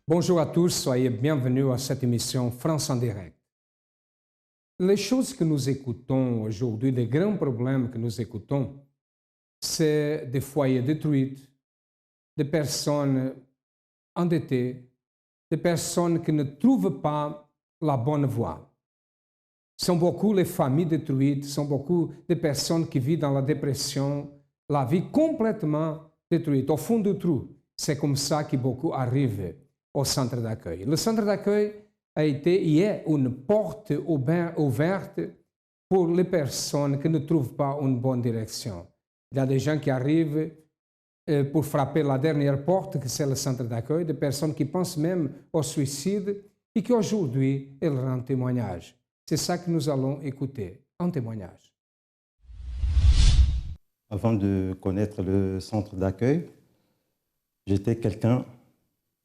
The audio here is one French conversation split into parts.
Bonjour à tous, soyez bienvenus à cette émission France en direct. Les choses que nous écoutons aujourd'hui, les grands problèmes que nous écoutons, c'est des foyers détruits, des personnes endettées, des personnes qui ne trouvent pas la bonne voie. Sont beaucoup les familles détruites, sont beaucoup de personnes qui vivent dans la dépression, la vie complètement détruite, au fond du trou. C'est comme ça que beaucoup arrivent au centre d'accueil. Le centre d'accueil a été et est une porte ouverte pour les personnes qui ne trouvent pas une bonne direction. Il y a des gens qui arrivent pour frapper la dernière porte, que c'est le centre d'accueil, des personnes qui pensent même au suicide et qui aujourd'hui, elles rendent témoignage. C'est ça que nous allons écouter, un témoignage. Avant de connaître le centre d'accueil, j'étais quelqu'un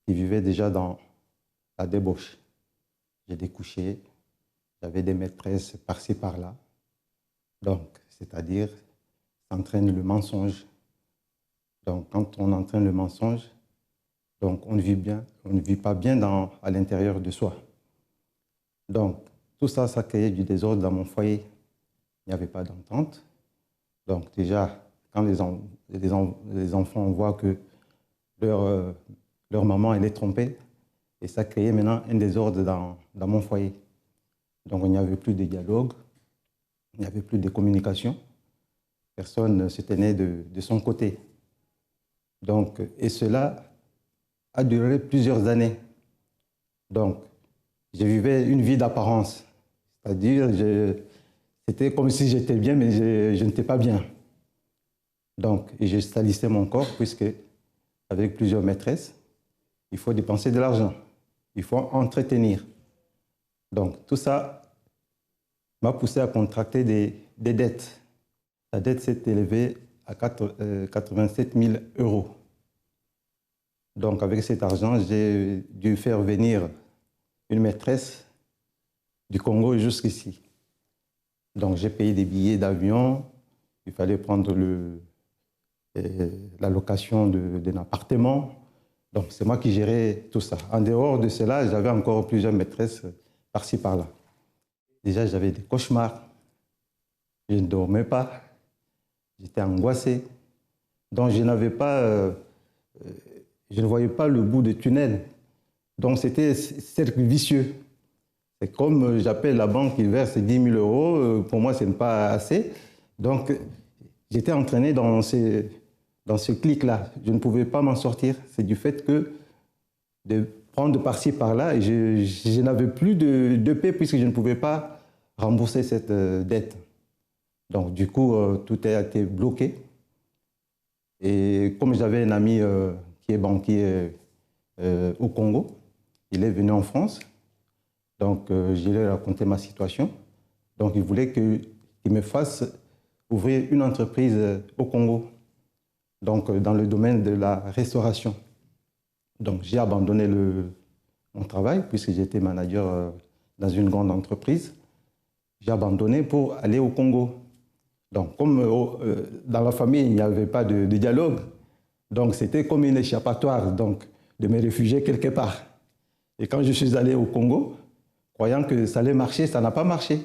qui vivait déjà dans la débauche. J'ai découché, j'avais des maîtresses par-ci par-là. Donc, c'est-à-dire, ça entraîne le mensonge. Donc, quand on entraîne le mensonge, donc on ne vit pas bien à l'intérieur de soi. Donc, tout ça, ça créait du désordre dans mon foyer. Il n'y avait pas d'entente. Donc, déjà, quand les enfants voient que leur maman, elle est trompée, et ça créait maintenant un désordre dans mon foyer. Donc, il n'y avait plus de dialogue, il n'y avait plus de communication. Personne ne se tenait de son côté. Donc, et cela a duré plusieurs années. Donc, je vivais une vie d'apparence. C'est-à-dire, c'était comme si j'étais bien, mais je n'étais pas bien. Donc, et je salissais mon corps, puisque, avec plusieurs maîtresses, il faut dépenser de l'argent. Il faut entretenir. Donc, tout ça m'a poussé à contracter des dettes. La dette s'est élevée à 87 000 €. Donc, avec cet argent, j'ai dû faire venir une maîtresse du Congo jusqu'ici. Donc, j'ai payé des billets d'avion. Il fallait prendre la location d'un appartement. Donc, c'est moi qui gérais tout ça. En dehors de cela, j'avais encore plusieurs maîtresses par-ci, par-là. Déjà, j'avais des cauchemars. Je ne dormais pas. J'étais angoissé. Donc, je ne voyais pas le bout du tunnel. Donc, c'était un cercle vicieux. C'est comme j'appelle la banque, ils versent 10 000 €. Pour moi, ce n'est pas assez. Donc, j'étais entraîné dans ce clic-là. Je ne pouvais pas m'en sortir. C'est du fait que de prendre par-ci, par-là, et je n'avais plus de paix puisque je ne pouvais pas rembourser cette dette. Donc, du coup, tout a été bloqué. Et comme j'avais un ami qui est banquier au Congo, il est venu en France. Donc, je lui ai raconté ma situation. Donc, il voulait qu'il me fasse ouvrir une entreprise au Congo, donc dans le domaine de la restauration. Donc, j'ai abandonné mon travail, puisque j'étais manager dans une grande entreprise. J'ai abandonné pour aller au Congo. Donc, comme dans la famille, il n'y avait pas de dialogue, donc c'était comme une échappatoire, donc, de me réfugier quelque part. Et quand je suis allé au Congo, croyant que ça allait marcher, ça n'a pas marché.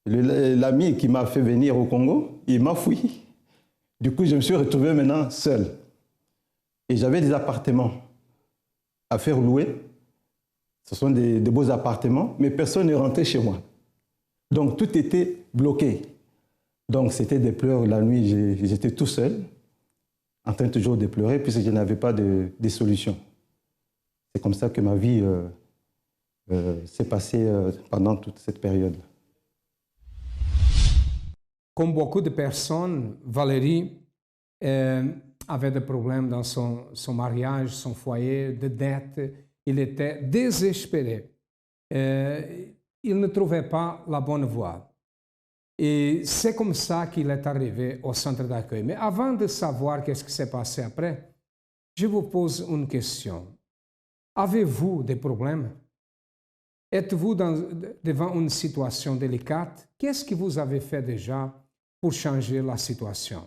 L'ami qui m'a fait venir au Congo, il m'a fui. Du coup, je me suis retrouvé maintenant seul. Et j'avais des appartements à faire louer. Ce sont des beaux appartements, mais personne ne rentrait chez moi. Donc, tout était bloqué. Donc, c'était des pleurs. La nuit, j'étais tout seul, en train toujours de pleurer, puisque je n'avais pas de solution. C'est comme ça que ma vie s'est passée pendant toute cette période. Comme beaucoup de personnes, Valérie avait des problèmes dans son mariage, son foyer, de dettes. Il était désespéré. Il ne trouvait pas la bonne voie. Et c'est comme ça qu'il est arrivé au centre d'accueil. Mais avant de savoir qu'est-ce qui s'est passé après, je vous pose une question. Avez-vous des problèmes? Êtes-vous devant une situation délicate? Qu'est-ce que vous avez fait déjà pour changer la situation?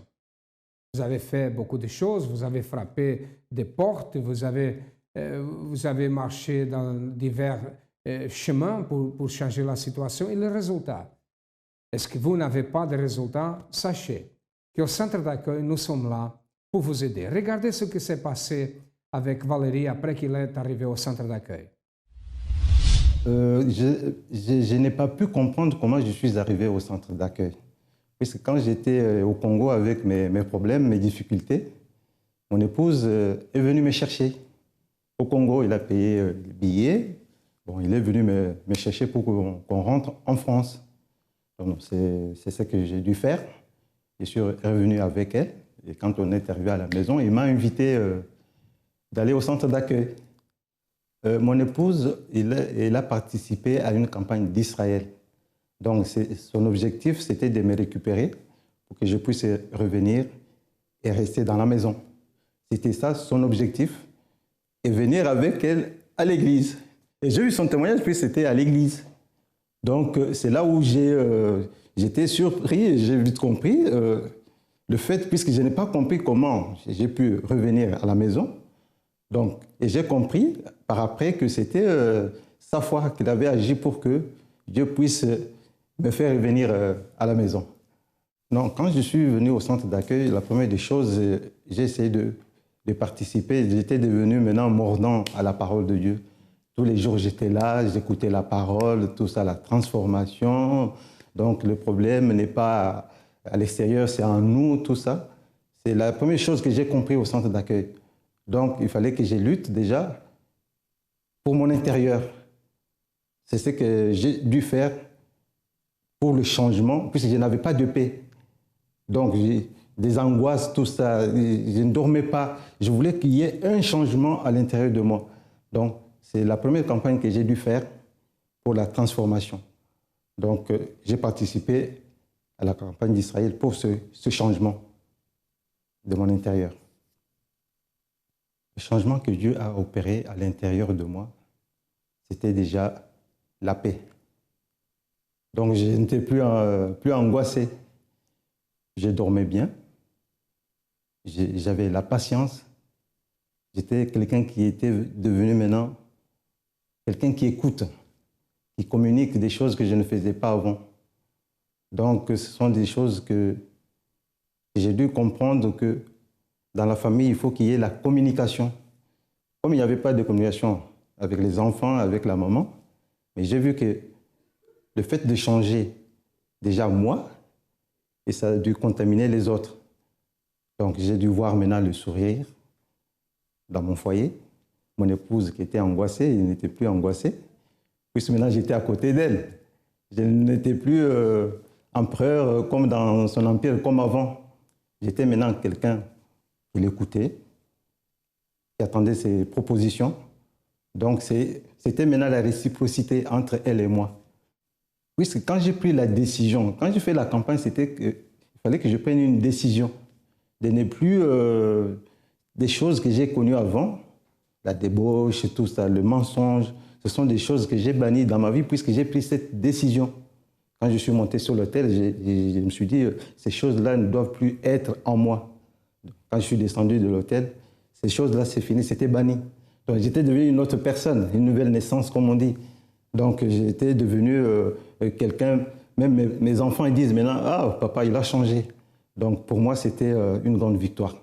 Vous avez fait beaucoup de choses, vous avez frappé des portes, vous avez vous avez marché dans divers chemins pour changer la situation. Et le résultat? Est-ce que vous n'avez pas de résultat? Sachez qu'au centre d'accueil, nous sommes là pour vous aider. Regardez ce qui s'est passé avec Valérie après qu'il est arrivé au centre d'accueil. Je n'ai pas pu comprendre comment je suis arrivé au centre d'accueil. Puisque quand j'étais au Congo avec mes problèmes, mes difficultés, mon épouse est venue me chercher. Au Congo, il a payé le billet. Bon, il est venu me chercher pour qu'on rentre en France. C'est ce que j'ai dû faire. Je suis revenu avec elle. Et quand on est arrivé à la maison, il m'a invité d'aller au centre d'accueil. Mon épouse, elle a participé à une campagne d'Israël. Donc, son objectif, c'était de me récupérer pour que je puisse revenir et rester dans la maison. C'était ça, son objectif, et venir avec elle à l'église. Et j'ai eu son témoignage, puis c'était à l'église. Donc, c'est là où j'étais surpris et j'ai vite compris le fait, puisque je n'ai pas compris comment j'ai pu revenir à la maison. Donc, et j'ai compris par après que c'était sa foi qu'il avait agi pour que Dieu puisse me faire revenir à la maison. Donc, quand je suis venu au centre d'accueil, la première des choses, j'ai essayé de participer. J'étais devenu maintenant mordant à la parole de Dieu. Tous les jours, j'étais là, j'écoutais la parole, tout ça, la transformation. Donc, le problème n'est pas à l'extérieur, c'est en nous, tout ça. C'est la première chose que j'ai compris au centre d'accueil. Donc, il fallait que je lutte déjà pour mon intérieur. C'est ce que j'ai dû faire pour le changement, puisque je n'avais pas de paix. Donc, j'ai des angoisses, tout ça. Je ne dormais pas. Je voulais qu'il y ait un changement à l'intérieur de moi. Donc, c'est la première campagne que j'ai dû faire pour la transformation. Donc, j'ai participé à la campagne d'Israël pour ce changement de mon intérieur. Le changement que Dieu a opéré à l'intérieur de moi, c'était déjà la paix. Donc, je n'étais plus angoissé. Je dormais bien. J'avais la patience. J'étais quelqu'un qui était devenu maintenant quelqu'un qui écoute, qui communique des choses que je ne faisais pas avant. Donc, ce sont des choses que j'ai dû comprendre que dans la famille, il faut qu'il y ait la communication. Comme il n'y avait pas de communication avec les enfants, avec la maman, mais j'ai vu que le fait de changer déjà moi, et ça a dû contaminer les autres. Donc j'ai dû voir maintenant le sourire dans mon foyer. Mon épouse qui était angoissée, elle n'était plus angoissée, puisque maintenant j'étais à côté d'elle. Je n'étais plus empereur comme dans son empire, comme avant. J'étais maintenant quelqu'un qui l'écoutait, qui attendait ses propositions. Donc c'était maintenant la réciprocité entre elle et moi. Puisque quand j'ai pris la décision, quand j'ai fait la campagne, il fallait que je prenne une décision de ne plus des choses que j'ai connues avant, la débauche, tout ça, le mensonge. Ce sont des choses que j'ai bannies dans ma vie puisque j'ai pris cette décision. Quand je suis monté sur l'autel, je me suis dit, ces choses-là ne doivent plus être en moi. Quand je suis descendu de l'autel, ces choses-là, c'est fini, c'était banni. Donc j'étais devenu une autre personne, une nouvelle naissance, comme on dit. Donc j'étais devenu quelqu'un, même mes enfants ils disent maintenant, ah, papa, il a changé. Donc pour moi, c'était une grande victoire.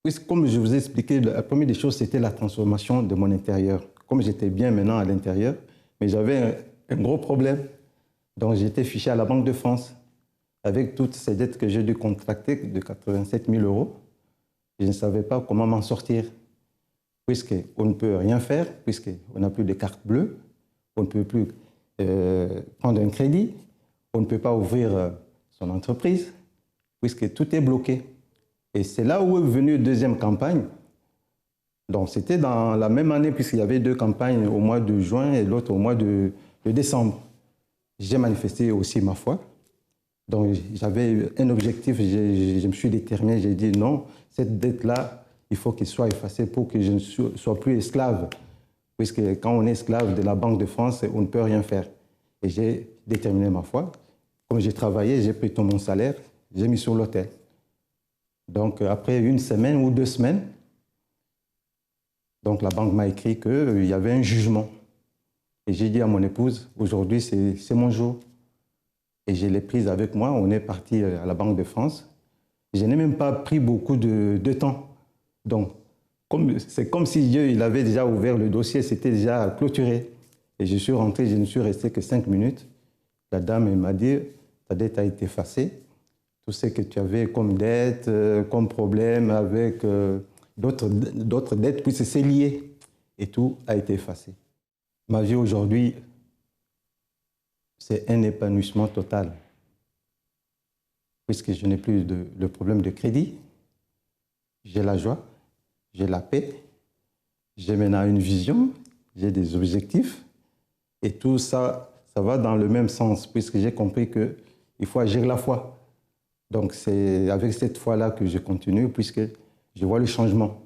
Puisque, comme je vous ai expliqué, la première des choses, c'était la transformation de mon intérieur. Comme j'étais bien maintenant à l'intérieur, mais j'avais un gros problème. Donc j'étais fiché à la Banque de France avec toutes ces dettes que j'ai dû contracter de 87 000 €. Je ne savais pas comment m'en sortir, puisqu'on ne peut rien faire, puisqu'on n'a plus de carte bleue, on ne peut plus prendre un crédit, on ne peut pas ouvrir son entreprise, puisque tout est bloqué. Et c'est là où est venue une deuxième campagne. Donc c'était dans la même année, puisqu'il y avait deux campagnes au mois de juin et l'autre au mois de décembre. J'ai manifesté aussi ma foi. Donc j'avais un objectif, je me suis déterminé, j'ai dit non, cette dette-là, il faut qu'elle soit effacée pour que je ne sois plus esclave. Puisque quand on est esclave de la Banque de France, on ne peut rien faire. Et j'ai déterminé ma foi. Comme j'ai travaillé, j'ai pris tout mon salaire, j'ai mis sur l'autel. Donc après une semaine ou 2 semaines, Donc la banque m'a écrit qu'il y avait un jugement. Et j'ai dit à mon épouse, aujourd'hui c'est mon jour. Et je l'ai prise avec moi, on est parti à la Banque de France. Je n'ai même pas pris beaucoup de temps. Donc, c'est comme si Dieu il avait déjà ouvert le dossier, c'était déjà clôturé. Et je suis rentré, je ne suis resté que 5 minutes. La dame elle m'a dit, ta dette a été effacée. Tout ce que tu avais comme dette, comme problème avec d'autres dettes, puis c'est lié. Et tout a été effacé. Ma vie aujourd'hui, c'est un épanouissement total. Puisque je n'ai plus de problème de crédit, j'ai la joie, j'ai la paix, j'ai maintenant une vision, j'ai des objectifs. Et tout ça, ça va dans le même sens, puisque j'ai compris qu'il faut agir la foi. Donc c'est avec cette foi-là que je continue, puisque je vois le changement.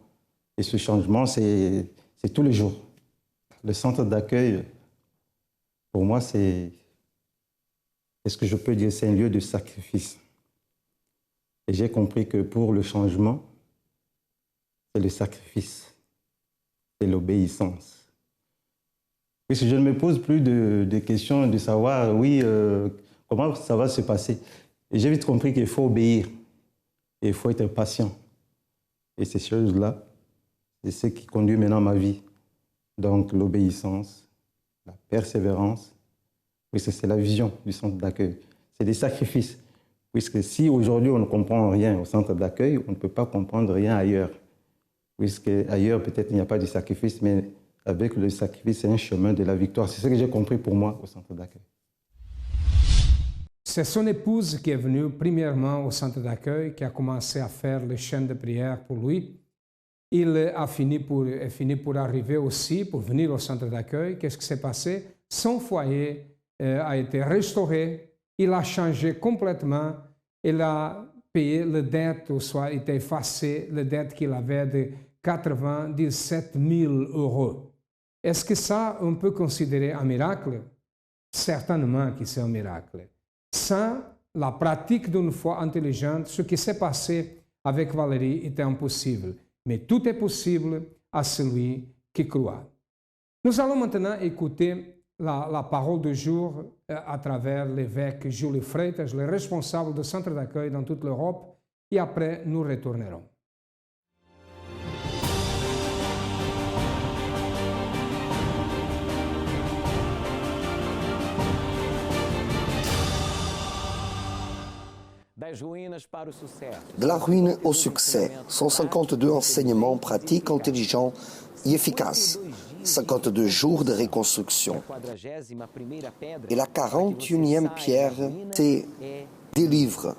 Et ce changement, c'est tous les jours. Le centre d'accueil, pour moi, est-ce que je peux dire, c'est un lieu de sacrifice. Et j'ai compris que pour le changement, c'est le sacrifice, c'est l'obéissance. Puisque je ne me pose plus de questions de savoir, oui, comment ça va se passer. Et j'ai vite compris qu'il faut obéir et il faut être patient. Et ces choses-là, c'est ce qui conduit maintenant ma vie. Donc l'obéissance, la persévérance, puisque c'est la vision du centre d'accueil. C'est des sacrifices. Puisque si aujourd'hui on ne comprend rien au centre d'accueil, on ne peut pas comprendre rien ailleurs. Puisque ailleurs peut-être il n'y a pas de sacrifice, mais avec le sacrifice, c'est un chemin de la victoire. C'est ce que j'ai compris pour moi au centre d'accueil. C'est son épouse qui est venue premièrement au centre d'accueil, qui a commencé à faire les chaînes de prière pour lui. Il a fini pour arriver aussi, pour venir au centre d'accueil. Qu'est-ce qui s'est passé? Son foyer a été restauré, il a changé complètement, il a payé les dettes, ou soit il a effacé les dettes qu'il avait de 97 000 €. Est-ce que ça, on peut considérer un miracle? Certainement que c'est un miracle. Sans la pratique d'une foi intelligente, ce qui s'est passé avec Valérie était impossible. Mais tout est possible à celui qui croit. Nous allons maintenant écouter la parole du jour à travers l'évêque Júlio Freitas, le responsable du centre d'accueil dans toute l'Europe, et après nous retournerons. De la ruine au succès, 152 enseignements pratiques, intelligents et efficaces. 52 jours de reconstruction. Et la 41e pierre, c'est des livres.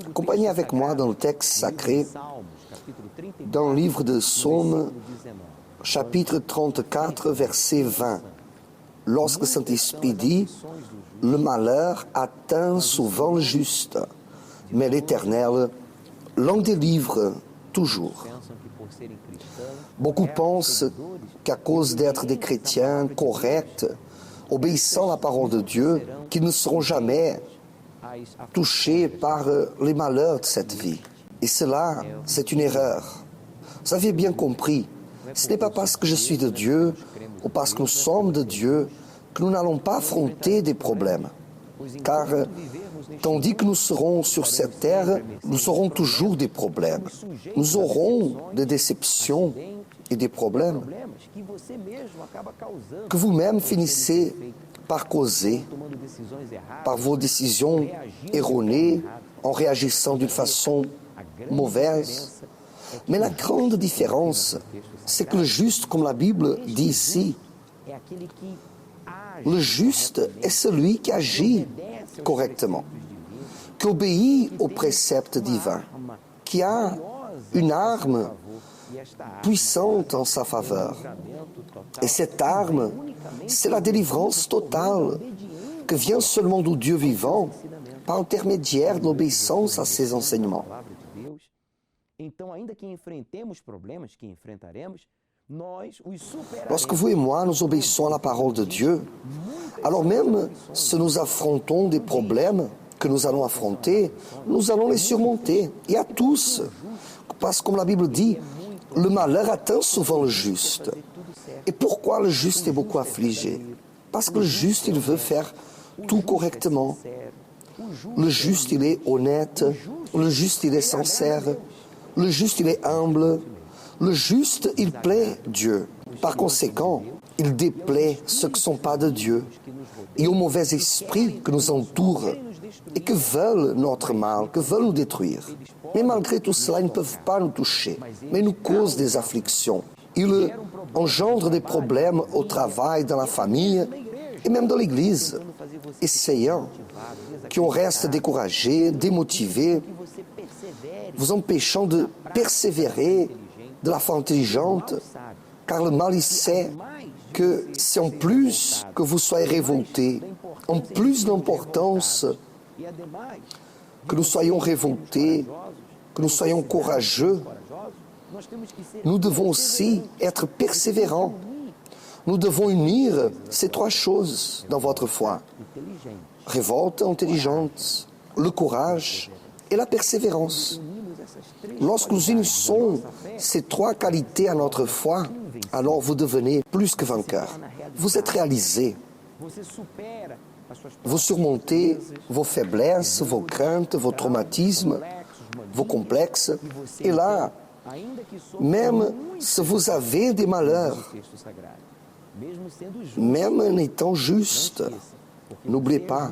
Accompagnez avec moi dans le texte sacré, dans le livre de Psaume, chapitre 34, verset 20. Lorsque Saint-Esprit dit, « Le malheur atteint souvent le juste, mais l'Éternel l'en délivre toujours. » Beaucoup pensent qu'à cause d'être des chrétiens corrects, obéissant à la parole de Dieu, qu'ils ne seront jamais touchés par les malheurs de cette vie. Et cela, c'est une erreur. Vous avez bien compris, ce n'est pas parce que je suis de Dieu ou parce que nous sommes de Dieu que nous n'allons pas affronter des problèmes. Car tandis que nous serons sur cette terre, nous aurons toujours des problèmes. Nous aurons des déceptions et des problèmes que vous-même finissez par causer par vos décisions erronées, en réagissant d'une façon mauvaise. Mais la grande différence, c'est que le juste, comme la Bible dit ici, le juste est celui qui agit correctement, qui obéit aux préceptes divins, qui a une arme puissante en sa faveur. Et cette arme, c'est la délivrance totale que vient seulement du Dieu vivant par intermédiaire de l'obéissance à ses enseignements. Lorsque vous et moi nous obéissons à la parole de Dieu, alors même si nous affrontons des problèmes que nous allons affronter, nous allons les surmonter. Et à tous, parce que comme la Bible dit, Le malheur atteint souvent le juste. Et pourquoi le juste est beaucoup affligé? Parce que le juste, il veut faire tout correctement. Le juste, il est honnête. Le juste, il est sincère. Le juste, il est humble. Le juste, il plaît Dieu. Par conséquent, il déplaît ceux qui ne sont pas de Dieu et aux mauvais esprits que nous entourent et que veulent notre mal, que veulent nous détruire. Mais malgré tout cela, ils ne peuvent pas nous toucher, mais nous causent des afflictions. Ils engendrent des problèmes au travail, dans la famille et même dans l'Église. Essayant qu'on reste découragé, démotivé, vous empêchant de persévérer de la foi intelligente, car le mal, il sait que c'est en plus que vous soyez révoltés, en plus d'importance que nous soyons révoltés, que nous soyons courageux, nous devons aussi être persévérants. Nous devons unir ces trois choses dans votre foi. Révolte intelligente, le courage et la persévérance. Lorsque nous unissons ces trois qualités à notre foi, alors vous devenez plus que vainqueur. Vous êtes réalisé. Vous surmontez vos faiblesses, vos craintes, vos traumatismes, vos complexes. Et là, même si vous avez des malheurs, même en étant juste, n'oubliez pas,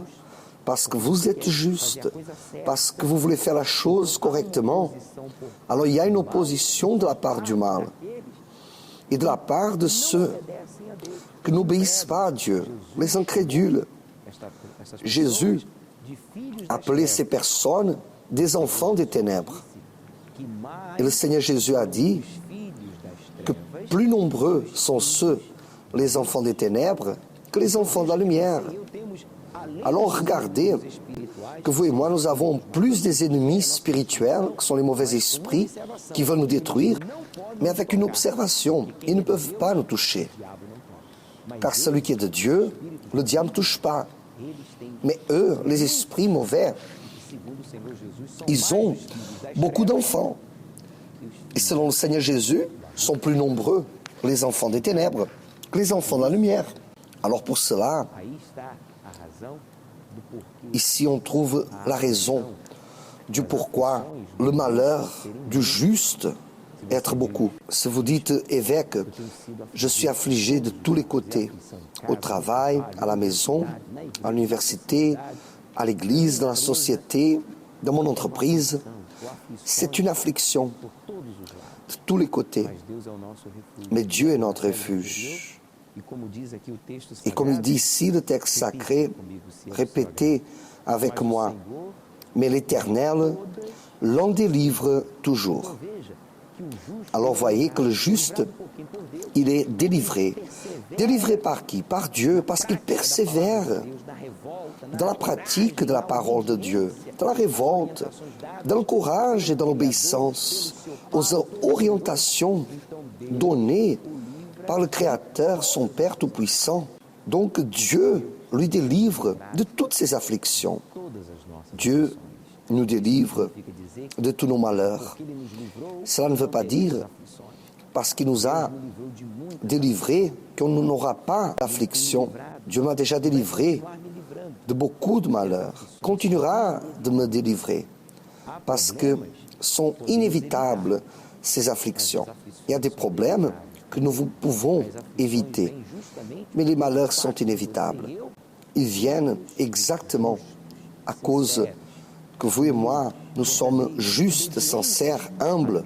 parce que vous êtes juste, parce que vous voulez faire la chose correctement, alors il y a une opposition de la part du mal et de la part de ceux qui n'obéissent pas à Dieu, les incrédules. Jésus appelait ces personnes des enfants des ténèbres. Et le Seigneur Jésus a dit que plus nombreux sont ceux, les enfants des ténèbres, que les enfants de la lumière. Alors regardez que vous et moi, nous avons plus des ennemis spirituels, qui sont les mauvais esprits, qui veulent nous détruire, mais avec une observation, ils ne peuvent pas nous toucher. Car celui qui est de Dieu, le diable ne touche pas. Mais eux, les esprits mauvais, ils ont beaucoup d'enfants. Et selon le Seigneur Jésus, sont plus nombreux les enfants des ténèbres que les enfants de la lumière. Alors pour cela, ici on trouve la raison du pourquoi le malheur du juste être beaucoup. Si vous dites, évêque, je suis affligé de tous les côtés, au travail, à la maison, à l'université, à l'église, dans la société, dans mon entreprise, c'est une affliction de tous les côtés. Mais Dieu est notre refuge. Et comme il dit ici le texte sacré, répétez avec moi, mais l'Éternel l'en délivre toujours. Alors voyez que le juste, il est délivré. Délivré par qui? Par Dieu, parce qu'il persévère dans la pratique de la parole de Dieu, dans la révolte, dans le courage et dans l'obéissance, aux orientations données par le Créateur, son Père Tout-Puissant. Donc Dieu lui délivre de toutes ses afflictions. Dieu nous délivre de tous nos malheurs. Cela ne veut pas dire, parce qu'il nous a délivrés, qu'on n'aura pas d'affliction. Dieu m'a déjà délivré de beaucoup de malheurs. Il continuera de me délivrer, parce que sont inévitables ces afflictions. Il y a des problèmes que nous pouvons éviter, mais les malheurs sont inévitables. Ils viennent exactement à cause que vous et moi, nous sommes justes, sincères, humbles,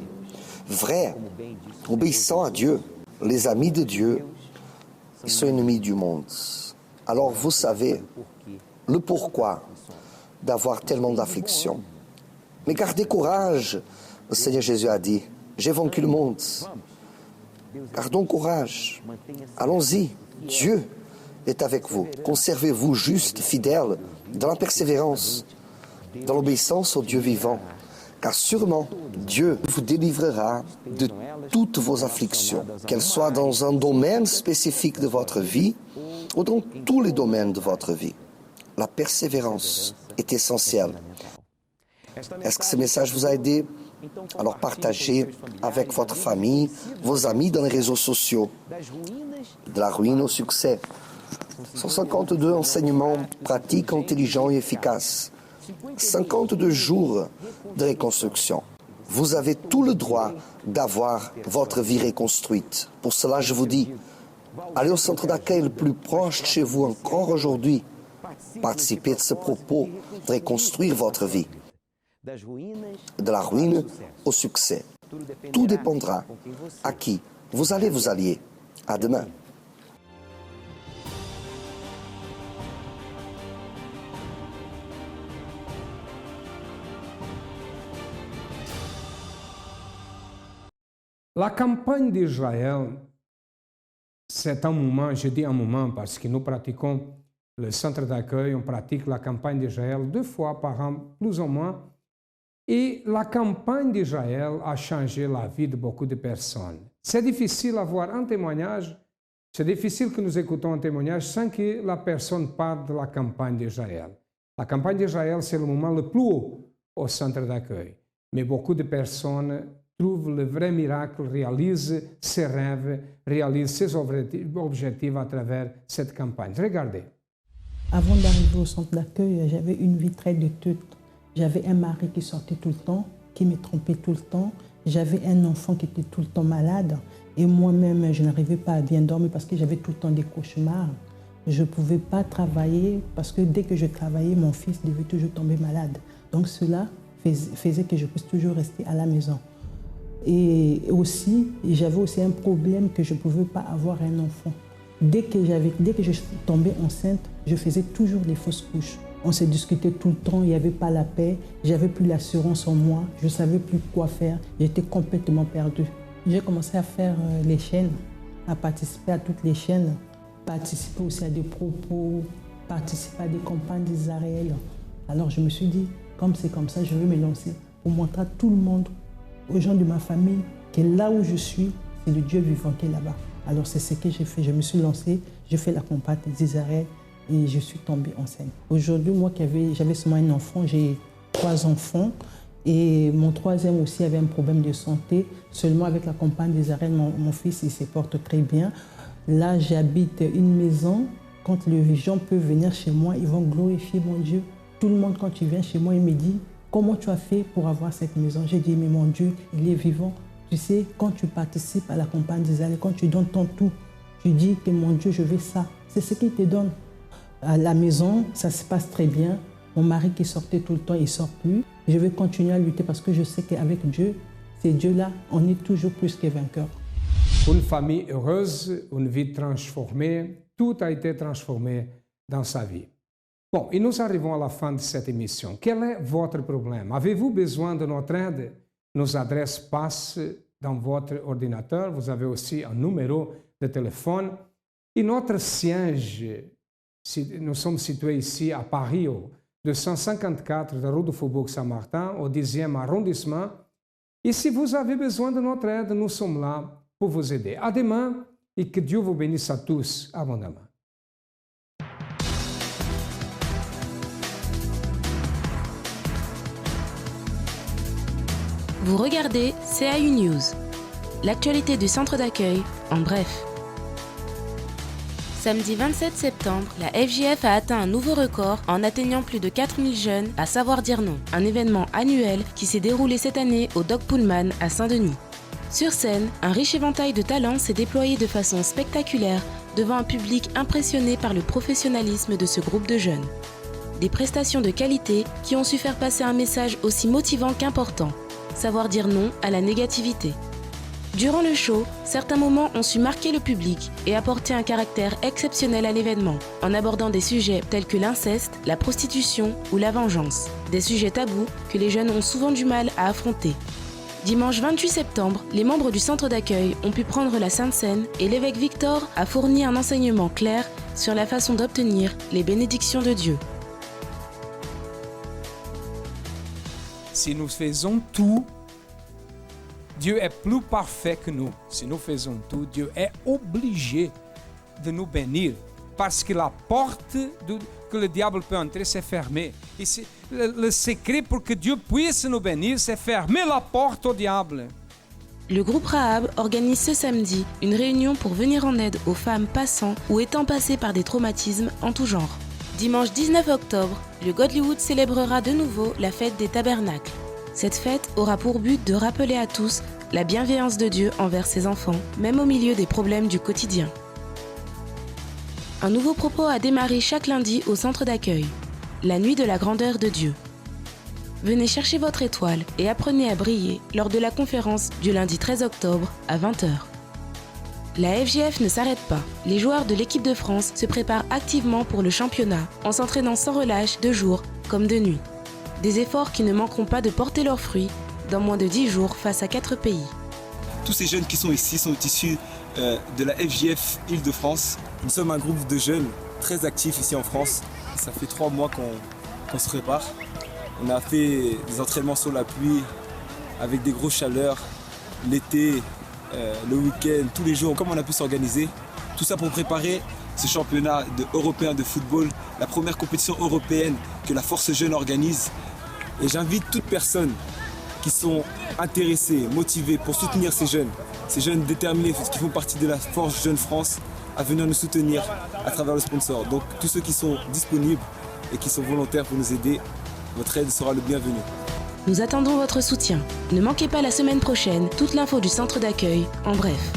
vrais, obéissants à Dieu. Les amis de Dieu, ils sont ennemis du monde. Alors vous savez le pourquoi d'avoir tellement d'afflictions. Mais gardez courage, le Seigneur Jésus a dit, j'ai vaincu le monde. Gardons courage, allons-y, Dieu est avec vous. Conservez-vous juste, fidèle, dans la persévérance, dans l'obéissance au Dieu vivant, car sûrement Dieu vous délivrera de toutes vos afflictions, qu'elles soient dans un domaine spécifique de votre vie ou dans tous les domaines de votre vie. La persévérance est essentielle. Est-ce que ce message vous a aidé Alors partagez avec votre famille, vos amis dans les réseaux sociaux. De la ruine au succès. 152 enseignements pratiques, intelligents et efficaces. 52 jours de reconstruction. Vous avez tout le droit d'avoir votre vie reconstruite. Pour cela, je vous dis, allez au centre d'accueil le plus proche de chez vous encore aujourd'hui. Participez de ce propos de reconstruire votre vie. De la ruine au succès. Tout dépendra à qui vous allez vous allier. À demain. La campagne d'Israël, c'est un moment, je dis un moment parce que nous pratiquons le centre d'accueil, on pratique la campagne d'Israël 2 fois par an, plus ou moins. Et la campagne d'Israël a changé la vie de beaucoup de personnes. C'est difficile d'avoir un témoignage, c'est difficile que nous écoutons un témoignage sans que la personne parle de la campagne d'Israël. La campagne d'Israël, c'est le moment le plus haut au centre d'accueil. Mais beaucoup de personnes trouvent le vrai miracle, réalisent ses rêves, réalisent ses objectifs à travers cette campagne. Regardez. Avant d'arriver au centre d'accueil, j'avais une vie très douteuse. J'avais un mari qui sortait tout le temps, qui me trompait tout le temps. J'avais un enfant qui était tout le temps malade. Et moi-même, je n'arrivais pas à bien dormir parce que j'avais tout le temps des cauchemars. Je ne pouvais pas travailler parce que dès que je travaillais, mon fils devait toujours tomber malade. Donc cela faisait que je puisse toujours rester à la maison. Et aussi, j'avais aussi un problème que je ne pouvais pas avoir un enfant. Dès que je tombais enceinte, je faisais toujours des fausses couches. On se discutait tout le temps, il n'y avait pas la paix, j'avais plus l'assurance en moi, je ne savais plus quoi faire, j'étais complètement perdue. J'ai commencé à faire les chaînes, à participer à toutes les chaînes, participer aussi à des propos, participer à des campagnes d'Israël. Alors je me suis dit, comme c'est comme ça, je vais me lancer pour montrer à tout le monde, aux gens de ma famille, que là où je suis, c'est le Dieu vivant qui est là-bas. Alors c'est ce que j'ai fait, je me suis lancée, j'ai fait la campagne d'Israël et je suis tombée enceinte. Aujourd'hui, moi j'avais seulement un enfant, j'ai 3 enfants et mon troisième aussi avait un problème de santé. Seulement avec la campagne d'Israël, mon fils il se porte très bien. Là, j'habite une maison. Quand les gens peuvent venir chez moi, ils vont glorifier mon Dieu. Tout le monde, quand il vient chez moi, il me dit « Comment tu as fait pour avoir cette maison ?» J'ai dit « Mais mon Dieu, il est vivant. » Tu sais, quand tu participes à la campagne d'Israël, quand tu donnes ton tout, tu dis que mon Dieu, je veux ça. C'est ce qu'il te donne. À la maison, ça se passe très bien. Mon mari qui sortait tout le temps, il ne sort plus. Je vais continuer à lutter parce que je sais qu'avec Dieu, c'est Dieu-là, on est toujours plus que vainqueur. Une famille heureuse, une vie transformée, tout a été transformé dans sa vie. Bon, et nous arrivons à la fin de cette émission. Quel est votre problème? Avez-vous besoin de notre aide? Nos adresses passent dans votre ordinateur. Vous avez aussi un numéro de téléphone. Et notre siège, nous sommes situés ici à Paris, au 254 de rue du Faubourg Saint-Martin, au 10e arrondissement. Et si vous avez besoin de notre aide, nous sommes là pour vous aider. À demain et que Dieu vous bénisse à tous abondamment. Vous regardez CAU News, l'actualité du centre d'accueil en bref. Samedi 27 septembre, la FJF a atteint un nouveau record en atteignant plus de 4000 jeunes à savoir dire non, un événement annuel qui s'est déroulé cette année au Doc Pullman à Saint-Denis. Sur scène, un riche éventail de talents s'est déployé de façon spectaculaire devant un public impressionné par le professionnalisme de ce groupe de jeunes. Des prestations de qualité qui ont su faire passer un message aussi motivant qu'important, savoir dire non à la négativité. Durant le show, certains moments ont su marquer le public et apporter un caractère exceptionnel à l'événement, en abordant des sujets tels que l'inceste, la prostitution ou la vengeance, des sujets tabous que les jeunes ont souvent du mal à affronter. Dimanche 28 septembre, les membres du centre d'accueil ont pu prendre la Sainte Seine et l'évêque Victor a fourni un enseignement clair sur la façon d'obtenir les bénédictions de Dieu. Si nous faisons tout, Dieu est plus parfait que nous. Si nous faisons tout, Dieu est obligé de nous bénir. Parce que la porte que le diable peut entrer, c'est fermer. Et le secret pour que Dieu puisse nous bénir, c'est fermer la porte au diable. Le groupe Rahab organise ce samedi une réunion pour venir en aide aux femmes passant ou étant passées par des traumatismes en tout genre. Dimanche 19 octobre, le Godlywood célébrera de nouveau la fête des tabernacles. Cette fête aura pour but de rappeler à tous la bienveillance de Dieu envers ses enfants, même au milieu des problèmes du quotidien. Un nouveau propos a démarré chaque lundi au centre d'accueil, la nuit de la grandeur de Dieu. Venez chercher votre étoile et apprenez à briller lors de la conférence du lundi 13 octobre à 20h. La FJF ne s'arrête pas. Les joueurs de l'équipe de France se préparent activement pour le championnat en s'entraînant sans relâche de jour comme de nuit. Des efforts qui ne manqueront pas de porter leurs fruits dans moins de 10 jours face à 4 pays. Tous ces jeunes qui sont ici sont issus de la FJF Île-de-France. Nous sommes un groupe de jeunes très actifs ici en France. Ça fait 3 mois qu'on se prépare. On a fait des entraînements sur la pluie, avec des grosses chaleurs, l'été, le week-end, tous les jours, comme on a pu s'organiser. Tout ça pour préparer ce championnat européen de football, la première compétition européenne que la Force Jeune organise. Et j'invite toute personne qui sont intéressés, motivés pour soutenir ces jeunes déterminés qui font partie de la Force Jeune France, à venir nous soutenir à travers le sponsor. Donc tous ceux qui sont disponibles et qui sont volontaires pour nous aider, votre aide sera le bienvenu. Nous attendons votre soutien. Ne manquez pas la semaine prochaine toute l'info du centre d'accueil, en bref.